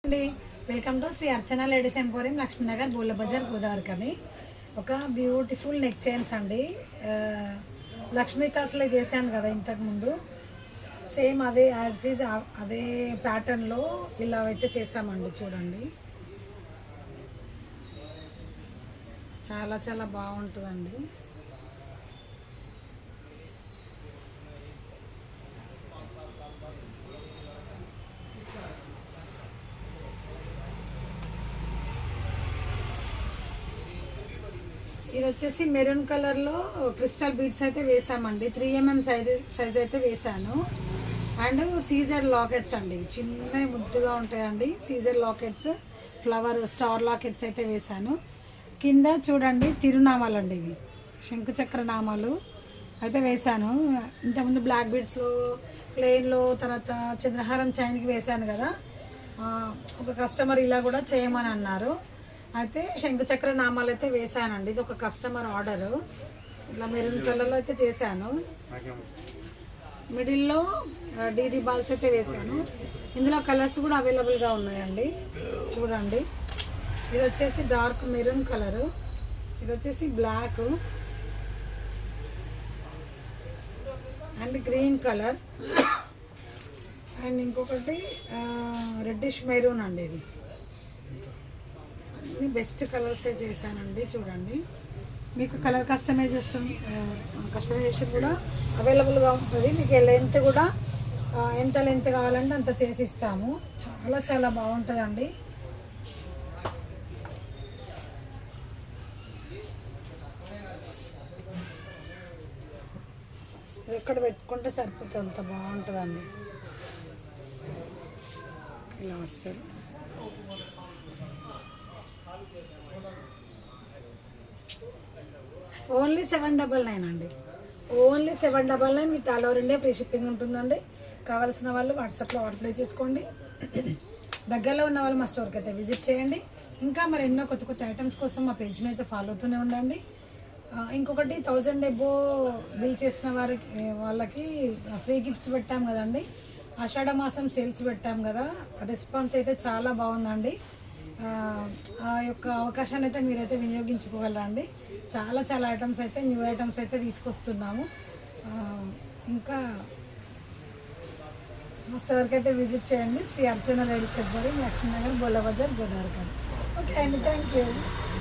అండి welcome to Shri Archana ladies emporium Lakshminagar Bolla Bazar గోదావరికని ఒక బ్యూటిఫుల్ నెక్ చైన్స్ అండి. లక్ష్మీ కాసులో చేశాను కదా ఇంతకుముందు, సేమ్ అదే యాజ్ ఇట్ ఈజ్ అదే ప్యాటర్న్లో ఇలా అయితే చేసామండి. చూడండి, చాలా చాలా బాగుంటుందండి. ఇది వచ్చేసి మెరూన్ కలర్లో క్రిస్టల్ బీడ్స్ అయితే వేసామండి. 3mm సైజ్ అయితే వేసాను. అండ్ సీజర్ లాకెట్స్ అండి, చిన్న ముద్దుగా ఉంటాయండి. సీజర్ లాకెట్స్, ఫ్లవర్ స్టార్ లాకెట్స్ అయితే వేసాను. కింద చూడండి తిరునామాలు అండి, ఇవి శంకుచక్ర నామాలు అయితే వేసాను. ఇంతకుముందు బ్లాక్ బీడ్స్లో ప్లెయిన్లో తర్వాత చంద్రహారం చైన్కి వేసాను కదా. ఒక కస్టమర్ ఇలా కూడా చేయమని అన్నారు, అయితే శంకుచక్ర నామాలు అయితే వేసానండి. ఇది ఒక కస్టమర్ ఆర్డరు. ఇట్లా మెరూన్ కలర్లో అయితే చేశాను. మిడిల్లో డీడీ బాల్స్ అయితే వేసాను. ఇందులో కలర్స్ కూడా అవైలబుల్గా ఉన్నాయండి. చూడండి, ఇది వచ్చేసి డార్క్ మెరూన్ కలరు, ఇది వచ్చేసి black and green colour and ఇంకొకటి రెడ్డిష్ మెరూన్ అండి. ఇది బెస్ట్ కలర్స్ చేశానండి. చూడండి, మీకు కలర్ కస్టమైజేషన్ కూడా అవైలబుల్గా ఉంటుంది. మీకు లెంత్ కూడా ఎంత లెంత్ కావాలంటే అంత చేసి ఇస్తాము. చాలా చాలా బాగుంటుందండి. ఇది ఎక్కడ పెట్టుకుంటే సరిపోతుంది, అంత బాగుంటుందండి. ఇలా వస్తుంది. ఓన్లీ 799 అండి, only 799 with all over India free shipping ఉంటుందండి. కావాల్సిన వాళ్ళు వాట్సాప్లో ఆర్డర్ ప్లేస్ చేసుకోండి. దగ్గరలో ఉన్న వాళ్ళు మా స్టోర్కి అయితే విజిట్ చేయండి. ఇంకా మరి ఎన్నో కొత్త కొత్త ఐటమ్స్ కోసం మా పేజ్ని అయితే ఫాలో అవుతూనే ఉండండి. ఇంకొకటి 1000 ఎబో బిల్ చేసిన వాళ్ళకి ఫ్రీ గిఫ్ట్స్ పెట్టాం కదండి. ఆషాఢ మాసం సేల్స్ పెట్టాం కదా, రెస్పాన్స్ అయితే చాలా బాగుందండి. ఆ యొక్క అవకాశాన్ని అయితే మీరైతే వినియోగించుకోగలరండి. చాలా చాలా ఐటమ్స్ అయితే న్యూ ఐటమ్స్ అయితే తీసుకొస్తున్నాము. ఇంకా మా స్టోర్కి అయితే విజిట్ చేయండి. Shri Archana ladies emporium Lakshminagar Bolla Bazar Godavarikhani. Okay అండి, థ్యాంక్ యూ.